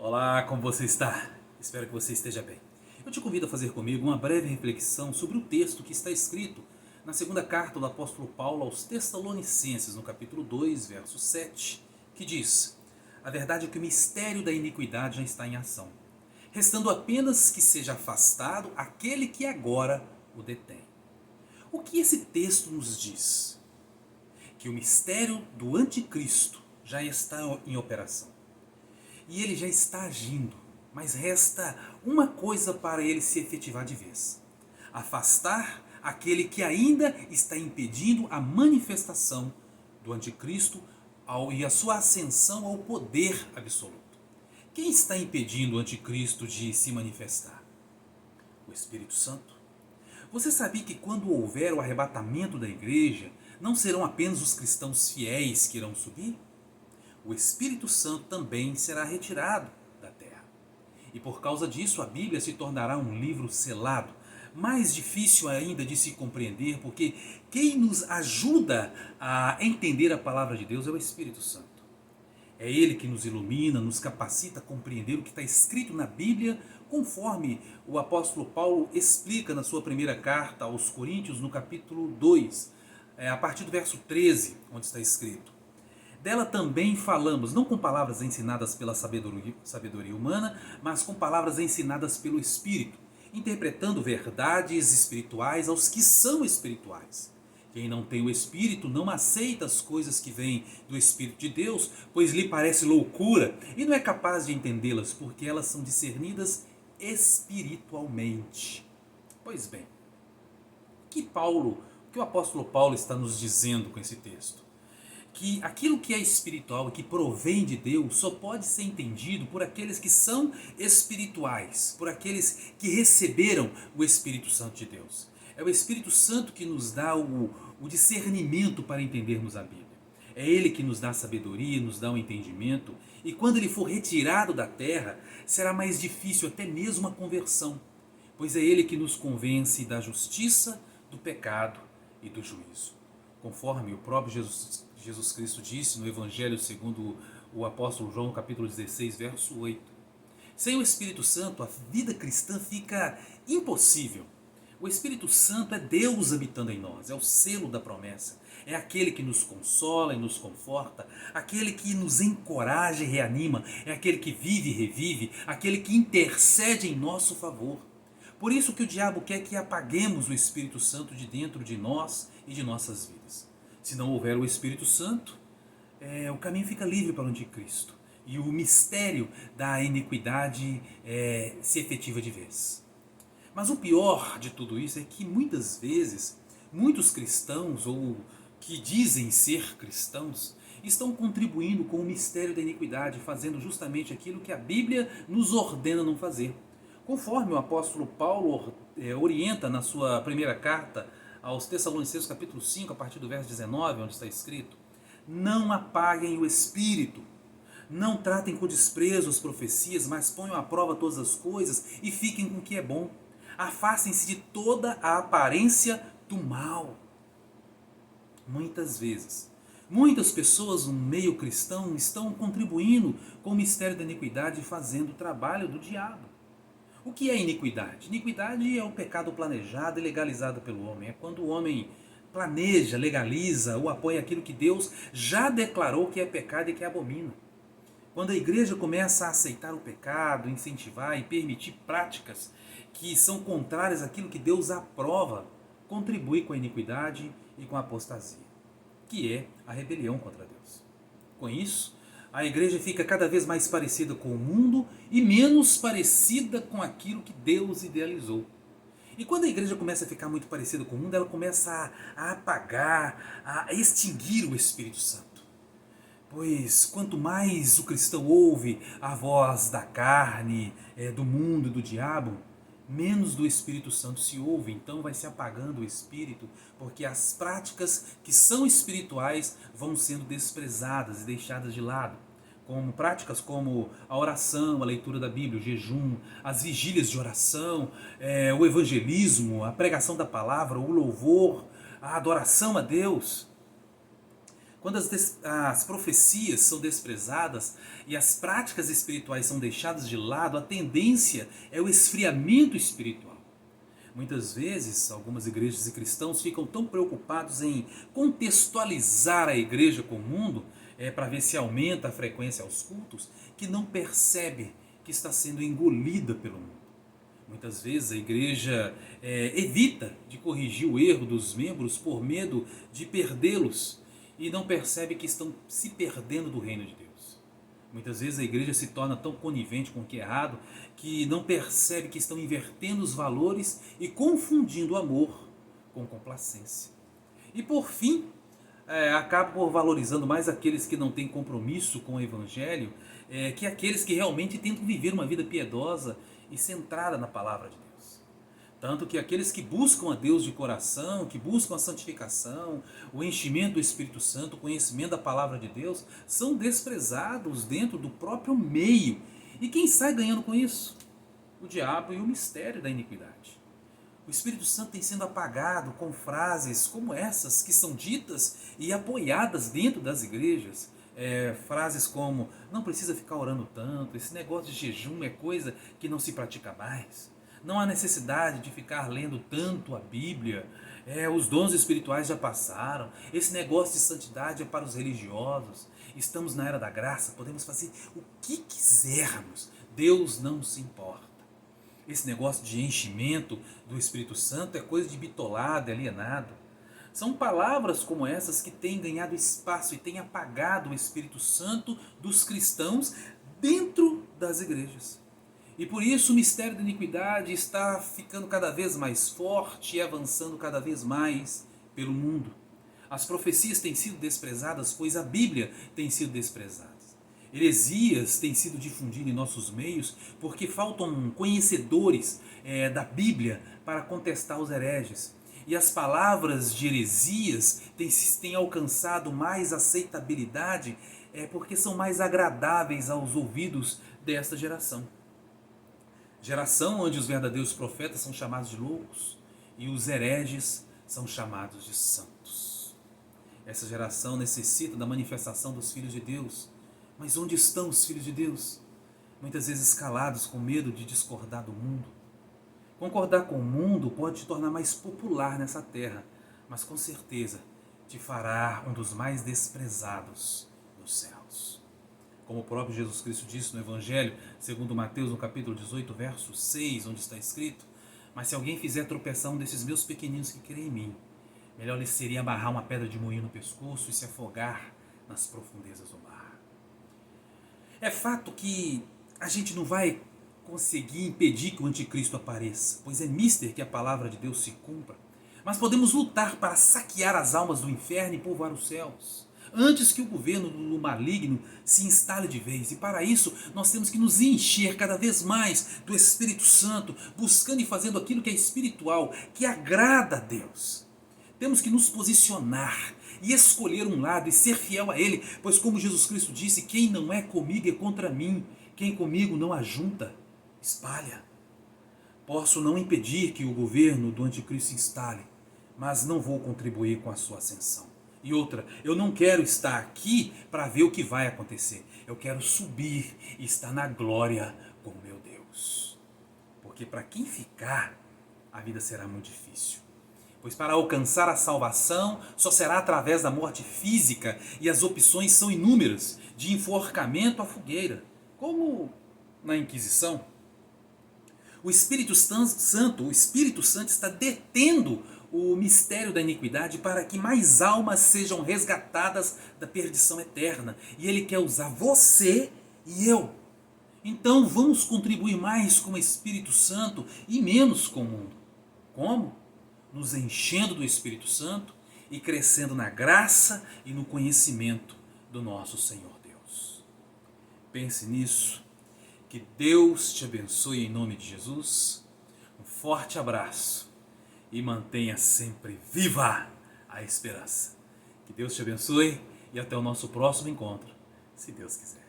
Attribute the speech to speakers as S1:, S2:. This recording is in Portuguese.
S1: Olá, como você está? Espero que você esteja bem. Eu te convido a fazer comigo uma breve reflexão sobre o texto que está escrito na segunda carta do apóstolo Paulo aos Tessalonicenses, no capítulo 2, verso 7, que diz: A verdade é que o mistério da iniquidade já está em ação, restando apenas que seja afastado aquele que agora o detém. O que esse texto nos diz? Que o mistério do anticristo já está em operação. E ele já está agindo, mas resta uma coisa para ele se efetivar de vez: afastar aquele que ainda está impedindo a manifestação do anticristo e a sua ascensão ao poder absoluto. Quem está impedindo o anticristo de se manifestar? O Espírito Santo. Você sabia que quando houver o arrebatamento da igreja, não serão apenas os cristãos fiéis que irão subir? O Espírito Santo também será retirado da terra. E por causa disso a Bíblia se tornará um livro selado, mais difícil ainda de se compreender, porque quem nos ajuda a entender a palavra de Deus é o Espírito Santo. É Ele que nos ilumina, nos capacita a compreender o que está escrito na Bíblia, conforme o apóstolo Paulo explica na sua primeira carta aos Coríntios, no capítulo 2, a partir do verso 13, onde está escrito: Dela também falamos, não com palavras ensinadas pela sabedoria humana, mas com palavras ensinadas pelo Espírito, interpretando verdades espirituais aos que são espirituais. Quem não tem o Espírito não aceita as coisas que vêm do Espírito de Deus, pois lhe parece loucura e não é capaz de entendê-las, porque elas são discernidas espiritualmente. Pois bem, o que o apóstolo Paulo está nos dizendo com esse texto? Que aquilo que é espiritual e que provém de Deus só pode ser entendido por aqueles que são espirituais, por aqueles que receberam o Espírito Santo de Deus. É o Espírito Santo que nos dá o discernimento para entendermos a Bíblia. É Ele que nos dá sabedoria, nos dá o entendimento, e quando Ele for retirado da terra, será mais difícil até mesmo a conversão, pois é Ele que nos convence da justiça, do pecado e do juízo. Conforme o próprio Jesus Cristo disse no Evangelho segundo o apóstolo João, capítulo 16, verso 8. Sem o Espírito Santo, a vida cristã fica impossível. O Espírito Santo é Deus habitando em nós, é o selo da promessa. É aquele que nos consola e nos conforta, aquele que nos encoraja e reanima, é aquele que vive e revive, aquele que intercede em nosso favor. Por isso que o diabo quer que apaguemos o Espírito Santo de dentro de nós e de nossas vidas. Se não houver o Espírito Santo, o caminho fica livre para o anticristo. E o mistério da iniquidade se efetiva de vez. Mas o pior de tudo isso é que muitas vezes, muitos cristãos, ou que dizem ser cristãos, estão contribuindo com o mistério da iniquidade, fazendo justamente aquilo que a Bíblia nos ordena não fazer. Conforme o apóstolo Paulo orienta na sua primeira carta aos Tessalonicenses, capítulo 5, a partir do verso 19, onde está escrito: Não apaguem o espírito, não tratem com desprezo as profecias, mas ponham à prova todas as coisas e fiquem com o que é bom. Afastem-se de toda a aparência do mal. Muitas vezes, muitas pessoas no meio cristão estão contribuindo com o mistério da iniquidade, fazendo o trabalho do diabo. O que é iniquidade? Iniquidade é o pecado planejado e legalizado pelo homem. É quando o homem planeja, legaliza ou apoia aquilo que Deus já declarou que é pecado e que abomina. Quando a igreja começa a aceitar o pecado, incentivar e permitir práticas que são contrárias àquilo que Deus aprova, contribui com a iniquidade e com a apostasia, que é a rebelião contra Deus. Com isso, a igreja fica cada vez mais parecida com o mundo e menos parecida com aquilo que Deus idealizou. E quando a igreja começa a ficar muito parecida com o mundo, ela começa a apagar, a extinguir o Espírito Santo. Pois quanto mais o cristão ouve a voz da carne, do mundo e do diabo, menos do Espírito Santo se ouve. Então vai se apagando o Espírito, porque as práticas que são espirituais vão sendo desprezadas e deixadas de lado. Como práticas como a oração, a leitura da Bíblia, o jejum, as vigílias de oração, o evangelismo, a pregação da palavra, o louvor, a adoração a Deus. Quando as profecias são desprezadas e as práticas espirituais são deixadas de lado, a tendência é o esfriamento espiritual. Muitas vezes, algumas igrejas e cristãos ficam tão preocupados em contextualizar a igreja com o mundo, para ver se aumenta a frequência aos cultos, que não percebe que está sendo engolida pelo mundo. Muitas vezes a igreja evita de corrigir o erro dos membros por medo de perdê-los e não percebe que estão se perdendo do reino de Deus. Muitas vezes a igreja se torna tão conivente com o que é errado que não percebe que estão invertendo os valores e confundindo o amor com complacência. E por fim, acaba por valorizando mais aqueles que não têm compromisso com o evangelho que aqueles que realmente tentam viver uma vida piedosa e centrada na palavra de Deus. Tanto que aqueles que buscam a Deus de coração, que buscam a santificação, o enchimento do Espírito Santo, o conhecimento da palavra de Deus, são desprezados dentro do próprio meio. E quem sai ganhando com isso? O diabo e o mistério da iniquidade. O Espírito Santo tem sendo apagado com frases como essas que são ditas e apoiadas dentro das igrejas. Frases como, não precisa ficar orando tanto, esse negócio de jejum é coisa que não se pratica mais. Não há necessidade de ficar lendo tanto a Bíblia, os dons espirituais já passaram, esse negócio de santidade é para os religiosos, estamos na era da graça, podemos fazer o que quisermos, Deus não se importa. Esse negócio de enchimento do Espírito Santo é coisa de bitolado, alienado. São palavras como essas que têm ganhado espaço e têm apagado o Espírito Santo dos cristãos dentro das igrejas. E por isso o mistério da iniquidade está ficando cada vez mais forte e avançando cada vez mais pelo mundo. As profecias têm sido desprezadas, pois a Bíblia tem sido desprezada. Heresias têm sido difundidas em nossos meios porque faltam conhecedores da Bíblia para contestar os hereges. E as palavras de heresias têm alcançado mais aceitabilidade porque são mais agradáveis aos ouvidos desta geração. Geração onde os verdadeiros profetas são chamados de loucos e os hereges são chamados de santos. Essa geração necessita da manifestação dos filhos de Deus. Mas onde estão os filhos de Deus? Muitas vezes calados com medo de discordar do mundo. Concordar com o mundo pode te tornar mais popular nessa terra, mas com certeza te fará um dos mais desprezados nos céus. Como o próprio Jesus Cristo disse no Evangelho, segundo Mateus, no capítulo 18, verso 6, onde está escrito: mas se alguém fizer tropeçar um desses meus pequeninos que creem em mim, melhor lhe seria amarrar uma pedra de moinho no pescoço e se afogar nas profundezas do mar. É fato que a gente não vai conseguir impedir que o anticristo apareça, pois é mister que a palavra de Deus se cumpra. Mas podemos lutar para saquear as almas do inferno e povoar os céus, antes que o governo do maligno se instale de vez. E para isso nós temos que nos encher cada vez mais do Espírito Santo, buscando e fazendo aquilo que é espiritual, que agrada a Deus. Temos que nos posicionar e escolher um lado e ser fiel a Ele, pois como Jesus Cristo disse, quem não é comigo é contra mim, quem comigo não ajunta, espalha. Posso não impedir que o governo do anticristo se instale, mas não vou contribuir com a sua ascensão. E outra, eu não quero estar aqui para ver o que vai acontecer. Eu quero subir e estar na glória com o meu Deus. Porque para quem ficar, a vida será muito difícil. Pois para alcançar a salvação só será através da morte física e as opções são inúmeras, de enforcamento à fogueira, como na Inquisição. O Espírito Santo está detendo o mistério da iniquidade para que mais almas sejam resgatadas da perdição eterna. E Ele quer usar você e eu. Então vamos contribuir mais com o Espírito Santo e menos com o mundo. Como? Nos enchendo do Espírito Santo e crescendo na graça e no conhecimento do nosso Senhor Deus. Pense nisso. Que Deus te abençoe em nome de Jesus. Um forte abraço e mantenha sempre viva a esperança. Que Deus te abençoe e até o nosso próximo encontro, se Deus quiser.